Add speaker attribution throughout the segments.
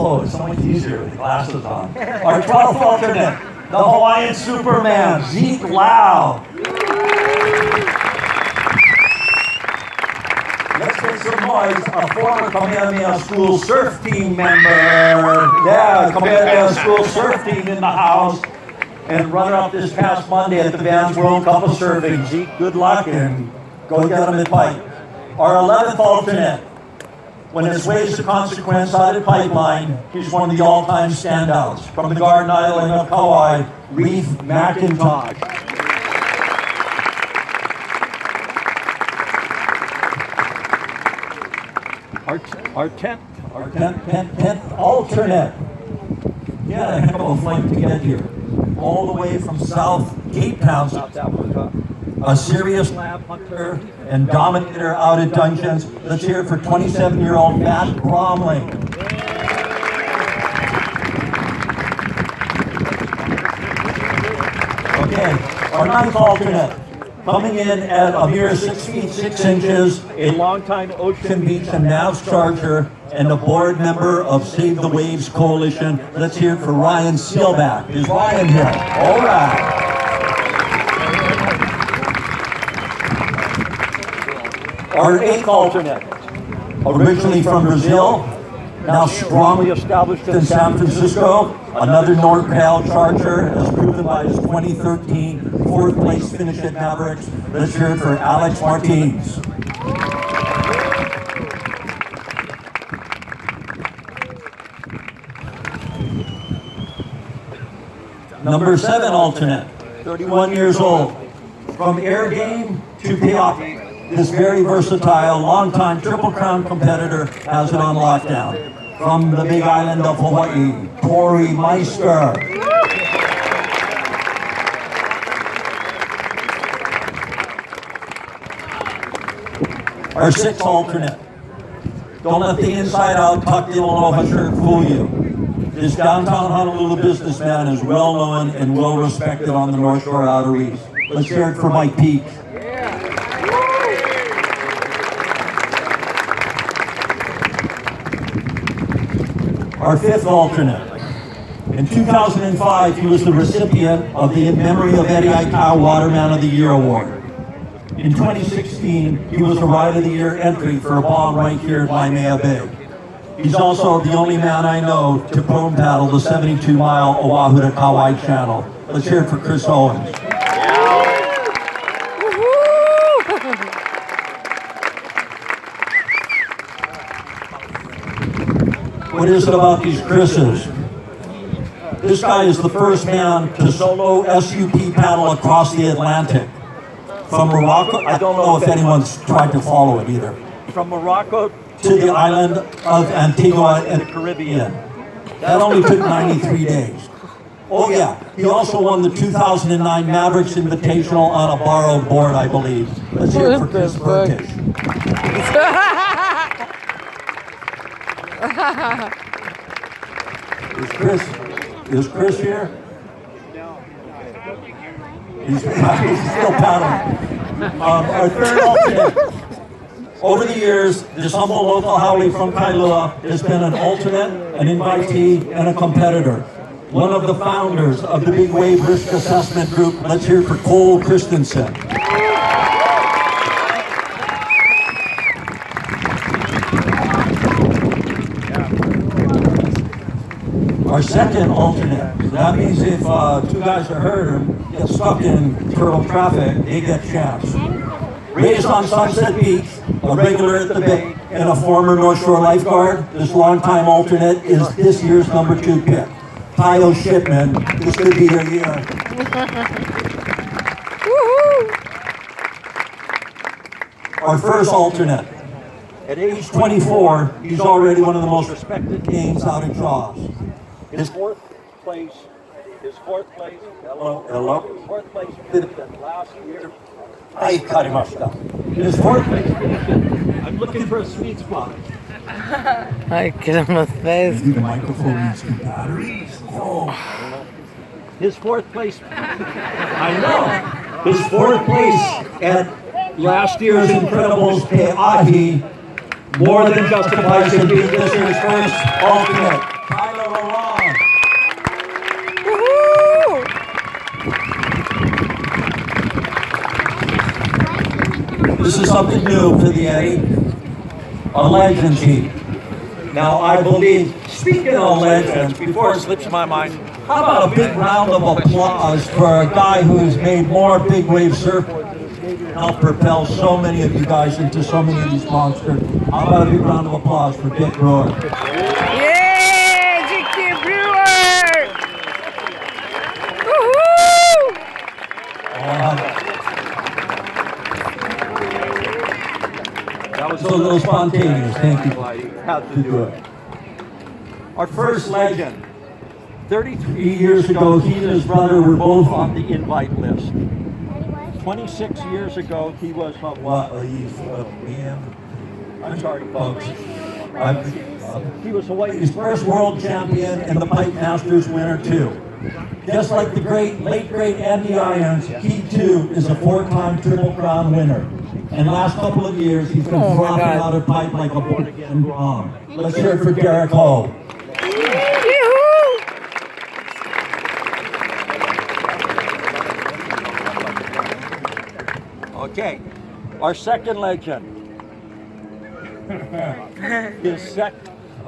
Speaker 1: Oh, it's so much easier with the glasses on. Our 12th alternate, the Hawaiian Superman, Zeke Lau. Let's make some noise, a former Kamehameha School surf team member. Yeah, Kamehameha School surf team in the house. And runner-up this past Monday at the Vans World Cup of Surfing. Zeke, good luck and go get them in pipe. Our 11th alternate, when his waves of consequence out at Pipeline, he's one of the all-time standouts. From the Garden Island of Kauai, Reef McIntosh. Our 10th alternate. Yeah, a heck of a flight to get here. All the way from South Cape Town, South Africa. A serious lab hunter and dominator out at Dungeons. Let's hear it for 27-year-old Matt Bromley. Okay, our 9th alternate. Coming in at a mere 6 feet 6 inches, a longtime Ocean Beach and Navs Charger, and a board member of Save the Waves Coalition. Let's hear it for Ryan Sealback. Is Ryan here? All right. Our 8th alternate, originally from Brazil, now strongly established in San Francisco, another NorCal Charger, as proven by his 2013 4th place finish at Mavericks. Let's hear it for Alex Martins. Number 7 alternate, 31 years old, from air game to Keapi. This very versatile, longtime Triple Crown competitor has it on lockdown. From the big island of Hawaii, Tori Meister. Our 6th alternate. Don't let the inside-out tucked-in aloha shirt fool you. This downtown Honolulu businessman is well-known and well-respected on the North Shore Outer East. Let's hear it for Mike Peake. Our 5th alternate. In 2005, he was the recipient of the In Memory of Eddie Aikau Waterman of the Year Award. In 2016, he was a Ride of the Year entry for a bomb right here at Waimea Bay. He's also the only man I know to prone paddle the 72-mile Oahu to Kauai channel. Let's hear it for Chris Owens. What is it about these Chris's? This guy is the first man to solo SUP paddle across the Atlantic. From Morocco, I don't know if anyone's tried to follow it either. From Morocco to the island of Antigua in the Caribbean. That only took 93 days. Oh yeah, he also won the 2009 Mavericks Invitational on a borrowed board, I believe. Let's hear it for Chris Burkish. Is Chris here? He's still paddling. Our 3rd alternate. Over the years, this humble local haole from Kailua has been an alternate, an invitee, and a competitor. One of the founders of the Big Wave Risk Assessment Group. Let's hear it for Cole Christensen. Our 2nd alternate. That means if 2 guys are hurt or get stuck in turtle traffic, they get chance. Raised on Sunset Beach, a regular at the Bay, and a former North Shore lifeguard, this longtime alternate is this year's number 2 pick. Tayo Shipman, this could be your year. Our 1st alternate. At age 24, he's already one of the most respected names out in Jaws. His 4th place, hello. 4th place finish last year. His 4th place finish. I'm looking for a sweet spot.
Speaker 2: Ay, que no sé.
Speaker 1: The microphone needs 2 batteries. Oh. His 4th place. I know. His 4th place at last year's Incredibles Keahi more than justifies him being this year's first alternate. Tyler Lalonde. This is something new for the Eddie, a legend team. Now I believe, speaking of legends, before it slips my mind, how about a big round of applause for a guy who's made more big wave surfboards and helped propel so many of you guys into so many of these monsters. How about a big round of applause for Dick Brewer?
Speaker 2: Yeah, Dickie Brewer! Woohoo!
Speaker 1: That was a little spontaneous. Thank you, Clyde. Had to do it. Our first legend. 33 years ago, he and his brother were both on the invite list. 26 years ago, he was I'm sorry, folks. He was Hawaii's first world champion and the Pipe Masters winner too. Just like the late great Andy Irons, he too is a 4-time Triple Crown winner. And last couple of years, he's been dropping out of pipe like a born-again Grom. Let's hear it for Derek Ho. Okay, our second legend.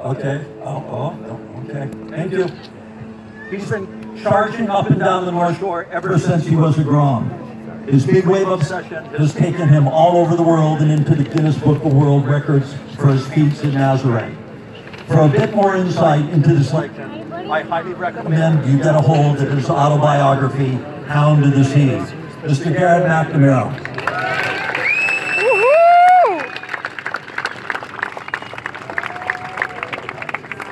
Speaker 1: Okay. Okay. Thank you. He's been charging up and down the North Shore ever since he was a Grom. His big wave obsession has taken him all over the world and into the Guinness Book of World Records for his feats in Nazaré. For a bit more insight into this legend, I highly recommend you get a hold of his autobiography, Hound of the Seas. Mr. Garrett McNamara.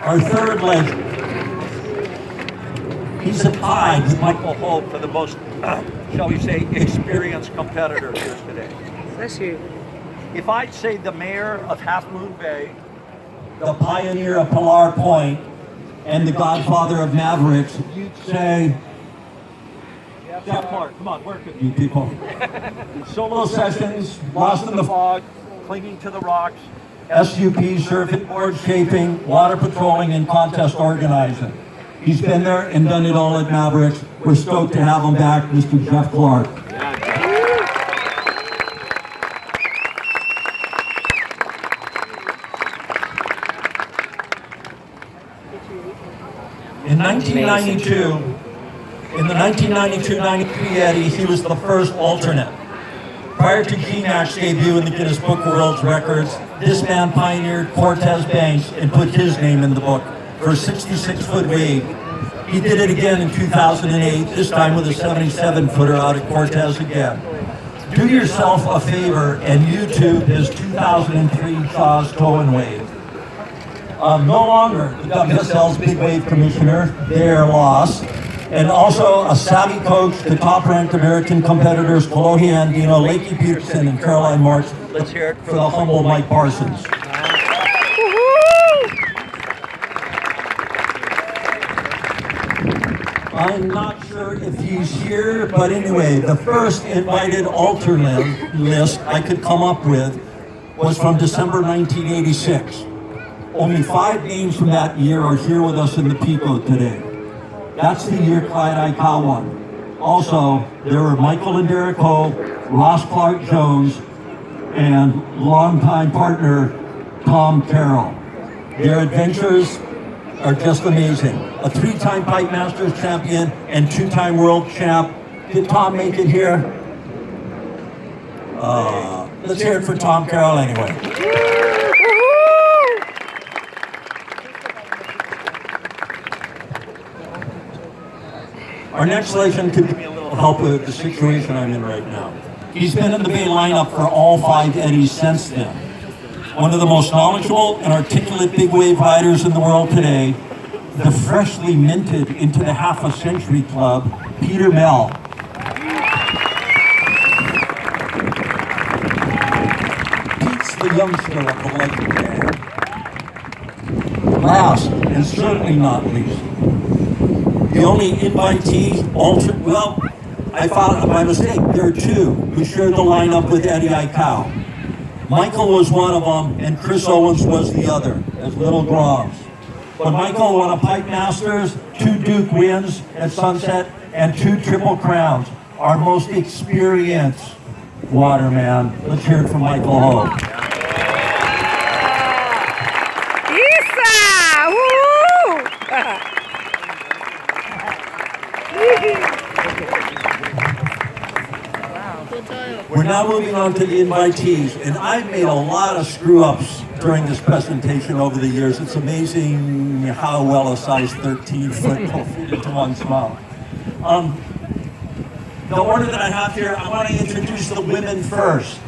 Speaker 1: Our third legend. He's tied with Michael Hope for the most, shall we say, experienced competitor here today.
Speaker 2: Bless you.
Speaker 1: If I'd say the mayor of Half Moon Bay, the pioneer of Pilar Point, and the godfather of Mavericks, you'd say, Jeff Clark, come on, work with you people. Solo sessions, lost in the fog, clinging to the rocks, SUP, surfing, board shaping, water patrolling, and contest organizing. He's been there and done it all at Mavericks. We're stoked to have him back, Mr. Jeff Clark. In 1992, in the 1992-93 Eddie, he was the first alternate. Prior to G-Nash's debut in the Guinness Book of World Records, this man pioneered Cortez Banks and put his name in the book for a 66-foot wave. He did it again in 2008, this time with a 77-footer out at Cortez again. Do yourself a favor and YouTube his 2003 Shaw's Tow Wave. No longer the WSL's Big Wave Commissioner, their loss, and also a savvy coach to top-ranked American competitors Kolohe Andino, Lakey Peterson, and Caroline Marks. Let's hear it for the humble Mike Parsons. I'm not sure if he's here, but anyway, the first invited alternate list I could come up with was from December 1986. Only 5 names from that year are here with us in the Pico today. That's the year Clyde Aikau won. Also, there were Michael and Derek Ho, Ross Clark Jones, and longtime partner Tom Carroll. Their adventures are just amazing. A 3-time Pipe Masters champion and 2-time world champ. Did Tom make it here? Let's hear it for Tom Carroll anyway. Our next legend could give me a little help with the situation I'm in right now. He's been in the Bay lineup for all 5 Eddies since then. One of the most knowledgeable and articulate big wave riders in the world today, the freshly minted into the half a century club, Peter Mell. Pete's the youngster of the legend gang. Last, and certainly not least, the only invitee, I found my mistake. There are 2 who shared the lineup with Eddie Aikau. Michael was one of them, and Chris Owens was the other, as little Groms. But Michael won a Pipe Masters, 2 Duke wins at Sunset, and 2 Triple Crowns. Our most experienced waterman. Let's hear it from Michael Ho.
Speaker 2: Isa! Woo!
Speaker 1: We're now moving on to the invitees, and I've made a lot of screw-ups during this presentation over the years. It's amazing how well a size 13-foot will fit into one's mouth. The order that I have here, I want to introduce the women first.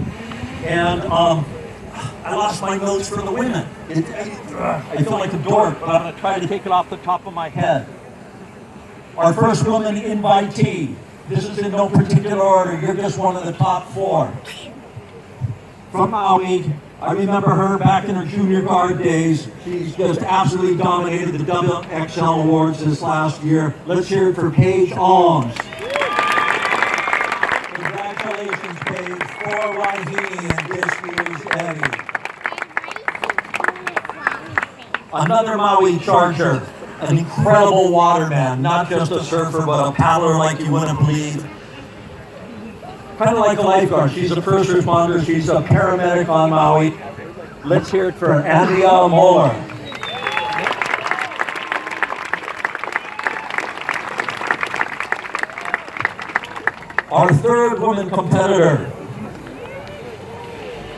Speaker 1: And I lost my notes for the women. I feel like a dork, but I'm going to try to take it off the top of my head. Our first woman invitee. This is in no particular order. You're just one of the top 4. From Maui, I remember her back in her junior guard days. She's just absolutely dominated the XXL Awards this last year. Let's hear it for Paige Alms. Congratulations, Paige, for Waihini and this year's Eddie. Another Maui Charger. An incredible waterman, not just a surfer, but a paddler like you wouldn't believe. Kind of like a lifeguard. She's a first responder. She's a paramedic on Maui. Let's hear it for Andrea Moeller. Our third woman competitor.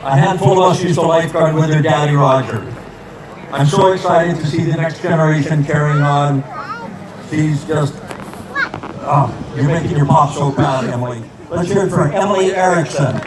Speaker 1: A handful of us used to lifeguard with her daddy, Roger. I'm so excited to see the next generation carrying on. She's just, you're making your pop so proud, Emily. Let's hear it for Emily Erickson.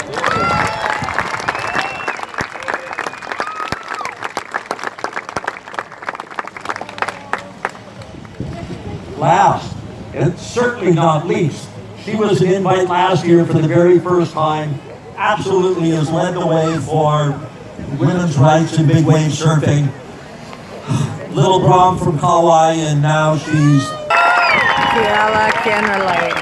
Speaker 1: Last, and certainly not least, she was an invite last year for the very first time. Absolutely has led the way for women's rights in big wave surfing. Little Brom from Kauai, and now she's
Speaker 2: Kiala Kennerley.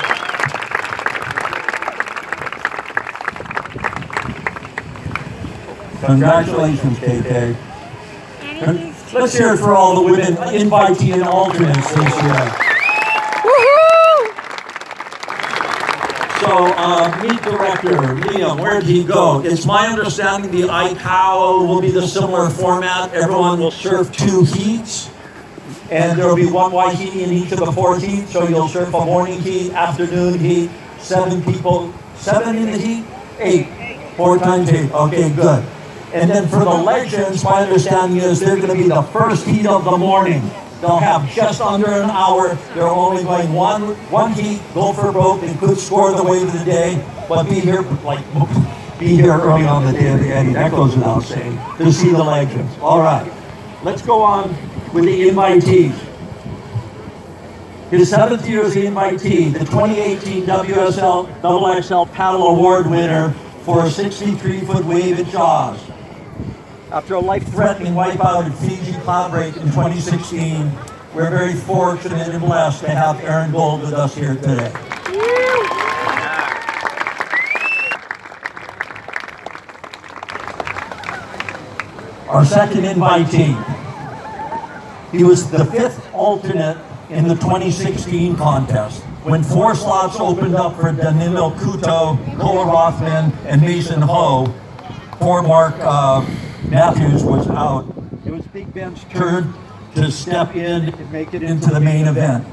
Speaker 1: Congratulations, KK. Let's hear it for all the women invitee and alternates this year.
Speaker 2: Woohoo!
Speaker 1: So, meet director, Liam, where'd he go? It's my understanding the Aikau will be the similar format. Everyone will surf 2 heats, and there'll be 1 Waihini in each of the 4 heats, so you'll surf a morning heat, afternoon heat, 7 people, 7 in the heat? 8, 4 times 8, okay, good. And then for the legends, my understanding is they're gonna be the first heat of the morning. They'll have just under an hour. They're only going one heat, go for broke, and could score the wave of the day, but be here early on the day of the Eddie. That goes without saying, to see the legends. All right, let's go on with the invitees. His 7th year as the invitee, the 2018 WSL XXL Paddle Award winner for a 63-foot wave at Jaws. After a life-threatening wipeout at Fiji Cloud Break in 2016, we're very fortunate and blessed to have Aaron Gold with us here today. Our second invitee, he was the 5th alternate in the 2016 contest, when 4 slots opened up for Danilo Kuto, Koa Rothman, and Mason Ho. Poor Mark Matthews was out. It was Big Ben's turn to step in and make it into the main event.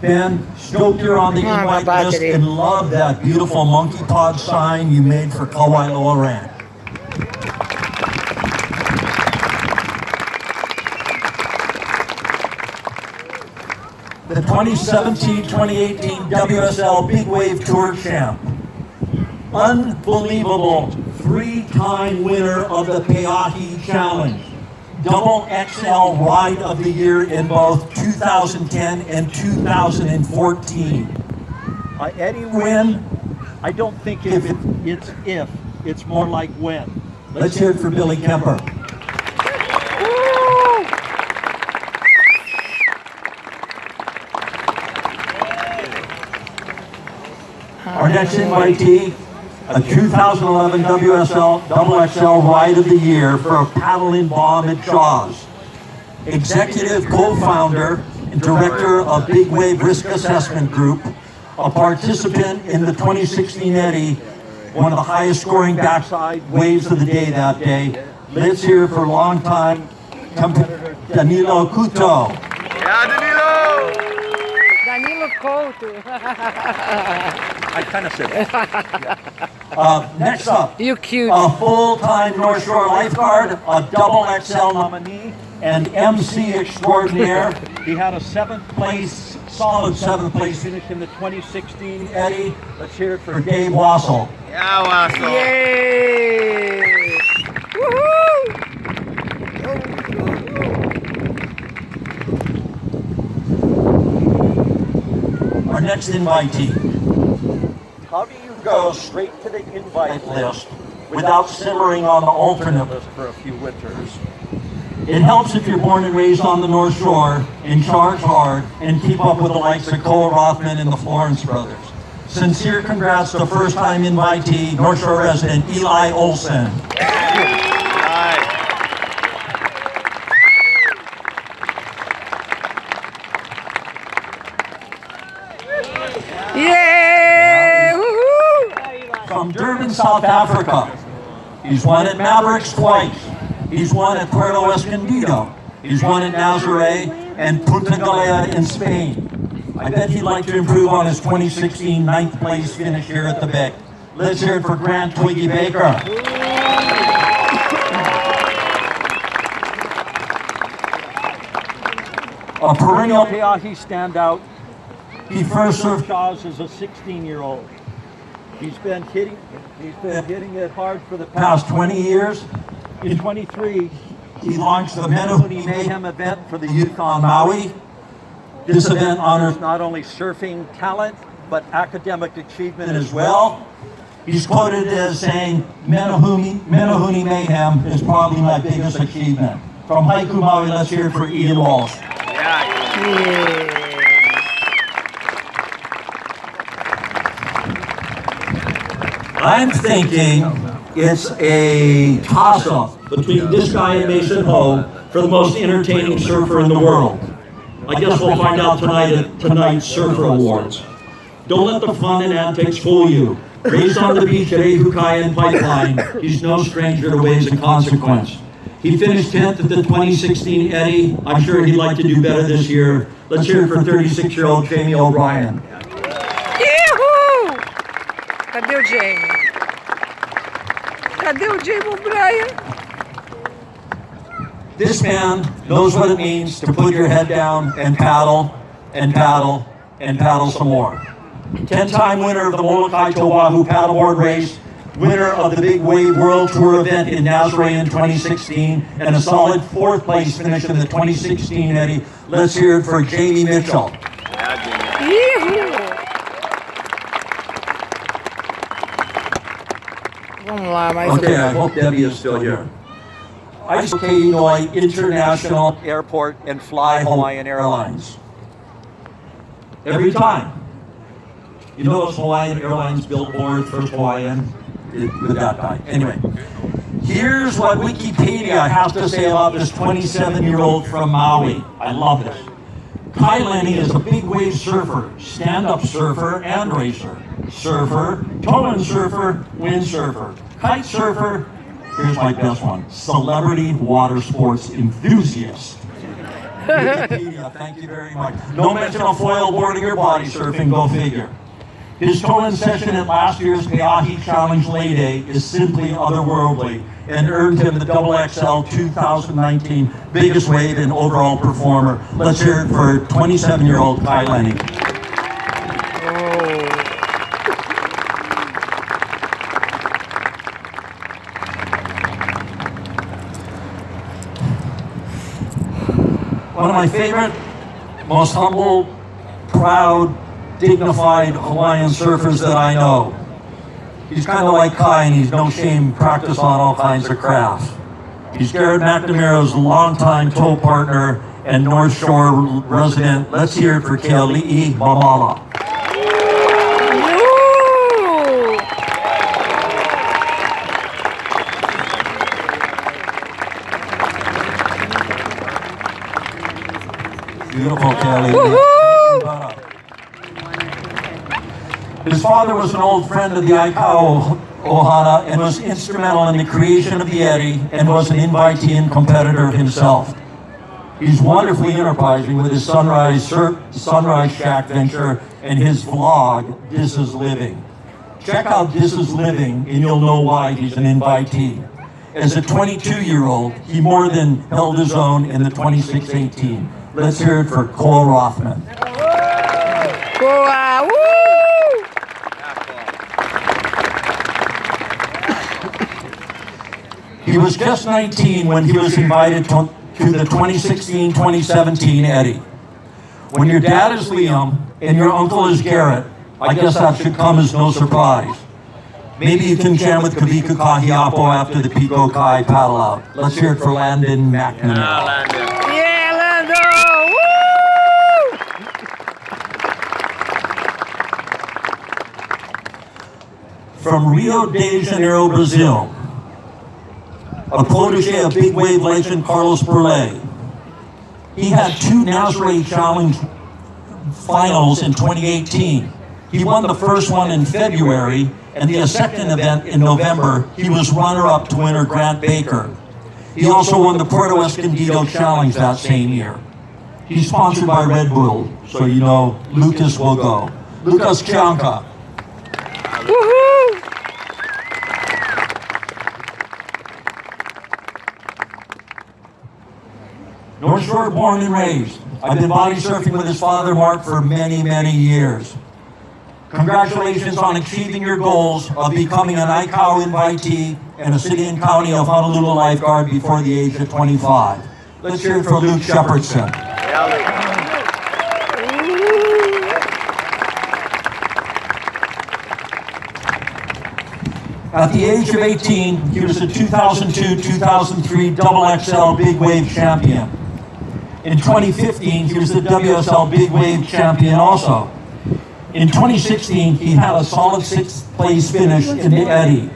Speaker 1: Ben, stoked you're on the invite list and love that beautiful monkey pod sign you made for Kauai Loa Ranch. The 2017-2018 WSL Big Wave Tour champ. Unbelievable 3-time winner of the Peahi Challenge. Double XL Ride of the Year in both 2010 and 2014. Eddie win? I don't think it's more like when. Let's hear it for Billy Kemper. Our next invitee, a 2011 WSL XXL Ride of the Year for a paddling bomb at Jaws. Executive co-founder and director of Big Wave Risk Assessment Group, a participant in the 2016 Eddy, one of the highest scoring backside waves of the day that day. Let's hear for longtime competitor Danilo Couto.
Speaker 3: Yeah, Danilo!
Speaker 2: Danilo Couto.
Speaker 1: I kind of said that. Next up,
Speaker 2: You cute.
Speaker 1: a full-time North Shore lifeguard, a double XL nominee, and MC extraordinaire. He had a solid seventh place finish in the 2016 Eddy. Let's hear it for Dave Wassel.
Speaker 3: Yeah, Wassel.
Speaker 2: Yay! Woohoo!
Speaker 1: Our next invitee. How do you go straight to the invite list without simmering on the alternate list for a few winters? It helps if you're born and raised on the North Shore and charge hard and keep up with the likes of Cole Rothman and the Florence brothers. Sincere congrats to first-time invitee, North Shore resident Eli Olson.
Speaker 2: Yay! Woohoo!
Speaker 1: From Durban, South Africa. He's won at Mavericks twice. He's won at Puerto Escondido. He's won at Nazaré and Punta Galea in Spain. I bet he'd like to improve on his 2016 ninth place finish here at the Vic. Let's hear it for Grant Twiggy Baker. A perennial Peahi standout. He first served Jaws as a 16-year-old. He's been hitting it hard for the past 20 years. In 23, he launched the Menahuni Mayhem event for the youth on Maui. This event honors not only surfing talent, but academic achievement as well. He's quoted as saying, Menahuni Mayhem is probably my biggest achievement. From Haiku Maui, let's hear it for Ian Walsh.
Speaker 2: Yeah.
Speaker 1: I'm thinking it's a toss-up between this guy and Mason Ho for the most entertaining surfer in the world. I guess we'll find out tonight at tonight's Surfer Awards. Don't let the fun and antics fool you. Raised on the beach at Aihukai and Pipeline, he's no stranger to waves and consequence. He finished 10th at the 2016 Eddy. I'm sure he'd like to do better this year. Let's hear it for 36-year-old Jamie O'Brien.
Speaker 2: Yahoo! Cadê o Jamie? Cadê o Jamie O'Brien?
Speaker 1: This man knows what it means to put your head down and paddle, and paddle, and paddle some more. 10-time winner of the Molokai to Oahu paddleboard race, winner of the Big Wave World Tour event in Nazaré in 2016, and a solid 4th place finish in the 2016 Eddy. Let's hear it for Jamie Mitchell.
Speaker 2: Yahoo! Vamos lá, mais
Speaker 1: Okay, I hope Debbie is still here. I fly Kainoi International Airport and fly Hawaiian Airlines. Every time. You know it's Hawaiian Airlines billboard, first Hawaiian, with that guy. Anyway, here's what Wikipedia has to say about this 27-year-old from Maui. I love this. Kai Lenny is a big wave surfer, stand-up surfer and racer, surfer, tow-in surfer, windsurfer, kite surfer, here's my best one, celebrity water sports enthusiast. Wikipedia, thank you very much. No mention of foil boarding or body surfing, go figure. His tow-in session at last year's Peahi Challenge Lay is simply otherworldly and earned him the XXL 2019 biggest wave and overall performer. Let's hear it for 27-year-old Kai Lenny. One of my favorite, most humble, proud, dignified Hawaiian surfers that I know. He's kind of like Kai, and he's no shame practice on all kinds of crafts. He's Garrett McNamara's longtime tow partner and North Shore resident. Let's hear it for Keali'i Mamala. Beautiful, Kelly.
Speaker 2: Woohoo!
Speaker 1: His father was an old friend of the Aikau Ohana and was instrumental in the creation of the Eddie and was an invitee and competitor himself. He's wonderfully enterprising with his Sunrise Shack venture and his vlog, This Is Living. Check out This Is Living and you'll know why he's an invitee. As a 22-year-old, he more than held his own in the 26-18. Let's hear it for Cole Rothman.
Speaker 2: Boa! Woo!
Speaker 1: He was just 19 when he was invited to the 2016-2017 Eddie. When your dad is Liam and your uncle is Garrett, I guess that should come as no surprise. Maybe you can jam with Kavika Kahiapo after the Pico Kai paddle out. Let's hear it for Landon McNamara.
Speaker 2: Yeah, Lando! Woo!
Speaker 1: From Rio de Janeiro, Brazil, a protege of big wave legend Carlos Burley. He had 2 Nazare Challenge finals in 2018. He won the first one in February, and the second event in November, he was runner-up to winner Grant Baker. He also won the Puerto Escondido Challenge that same year. He's sponsored by Red Bull, so you know Lucas will go. Lucas Chianca.
Speaker 2: Woohoo!
Speaker 1: North Shore born and raised. I've been body surfing with his father, Mark, for many, many years. Congratulations on achieving your goals of becoming an Aikau invitee and a city and county of Honolulu lifeguard before the age of 25. Let's hear it for Luke Shepherdson. At the age of 18, he was the 2002-2003 XXL Big Wave champion. In 2015, he was the WSL Big Wave champion also. In 2016, he had a solid 6th place finish in the Eddie.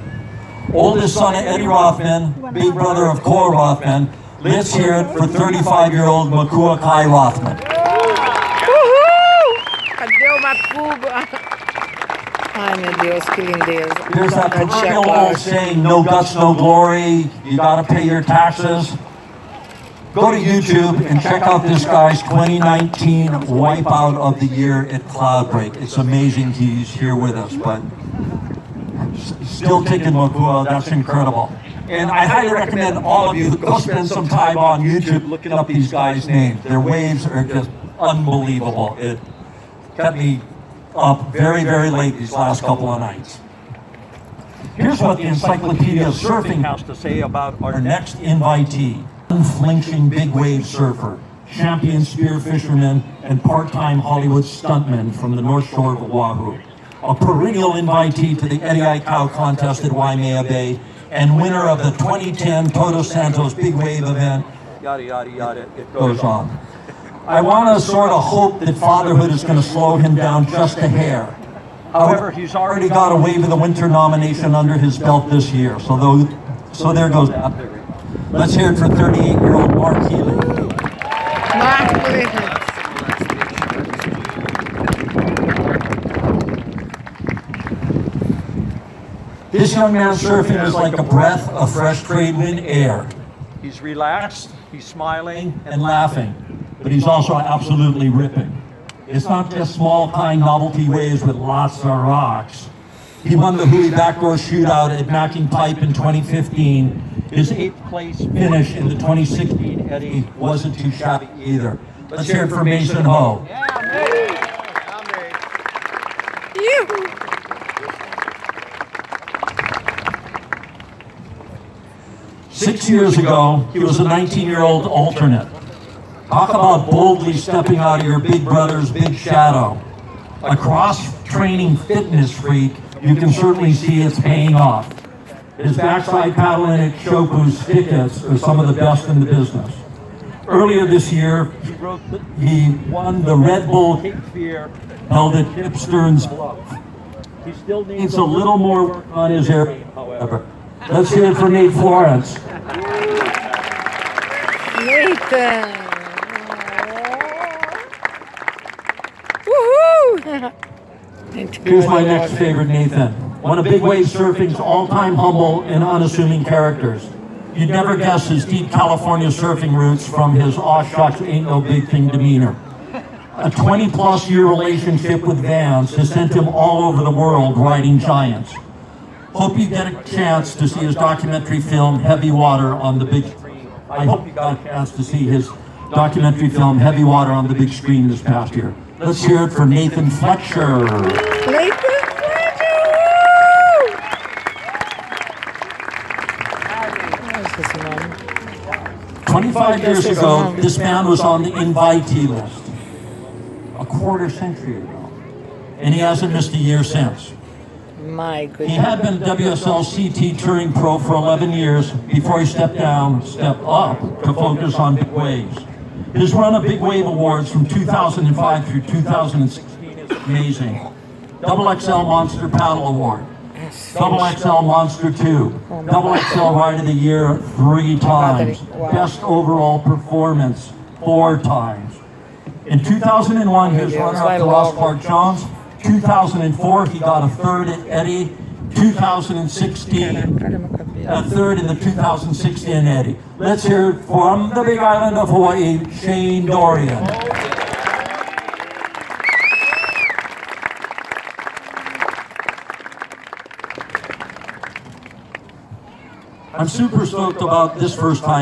Speaker 1: Oldest son of Eddie Rothman, big brother of Cole Rothman. Let's hear it for 35-year-old Makua Kai Rothman.
Speaker 2: Uhul! Cadê o Macuba? Ai, meu Deus, que lindeza.
Speaker 1: There's that proverbial old saying, no guts, no glory. You gotta pay your taxes. Go to YouTube and check out this guy's 2019 Wipeout of the Year at Cloudbreak. It's amazing he's here with us, but still kicking Makua, that's incredible. And I highly recommend all of you go spend some time on YouTube looking up these guys' names. Their waves are just unbelievable. It kept me up very, very late these last couple of nights. Here's what the Encyclopedia of Surfing has to say about our next invitee. Unflinching big wave surfer, champion spear fisherman, and part-time Hollywood stuntman from the North Shore of Oahu. A perennial invitee to the Eddie Aikau contest at Waimea Bay, and winner of the 2010 Toto Santos Big Wave event, yada, yada, yada, it goes on. I want to sort of hope that fatherhood is going to slow him down just a hair. However, he's already got a Wave of the Winter nomination under his belt this year, so there goes that. Let's hear it for 38-year-old Mark Healy.
Speaker 2: Mark Healy.
Speaker 1: This young man surfing is like a breath of fresh trade wind air. He's relaxed, he's smiling and laughing, but he's also absolutely ripping. It's not just small, kind novelty waves with lots of rocks. He won the Hui backdoor shootout at Macking Pipe in 2015. His 8th place finish in the 2016 Eddie wasn't too shabby either. Let's hear it for Mason Ho.
Speaker 2: Yoo-hoo!
Speaker 1: 6 years ago, he was a 19-year-old alternate. Talk about boldly stepping out of your big brother's big shadow. A cross-training fitness freak, you can certainly see it's paying off. His backside paddling at Shoku's tickets are some of the best in the business. Earlier this year, he won the Red Bull Cape Fear held at Kip Stern's Bluff. He still needs a little more work on his air, however. Let's hear it for Nate Florence.
Speaker 2: Nathan!
Speaker 1: Here's my next favorite, Nathan. One of big wave surfing's all-time humble and unassuming characters. You'd never guess his deep California surfing roots from his aw shucks ain't no big thing demeanor. A 20-plus year relationship with Vans has sent him all over the world riding giants. Hope you get a chance to see his documentary film, Heavy Water, on the big screen. I hope you got a chance to see his documentary film, Heavy Water, on the big screen this past year. Let's hear it for Nathan Fletcher.
Speaker 2: Nathan Fletcher!
Speaker 1: 25 years ago, this man was on the invitee list. A quarter century ago. And he hasn't missed a year since.
Speaker 2: My goodness.
Speaker 1: He had been WSL CT touring pro for 11 years before he stepped up to focus on big waves. His run of Big Wave Awards from 2005 through 2016 is amazing. XXL Monster Paddle Award, XXL Monster 2, XXL Ride of the Year 3 times, Best Overall Performance 4 times. In 2001, he was runner-up to Ross Clark-Jones. 2004, he got a third at Eddie. 2016, a third in the 2016 Eddie. Let's hear it from the Big Island of Hawaii, Shane Dorian. I'm super stoked about this first time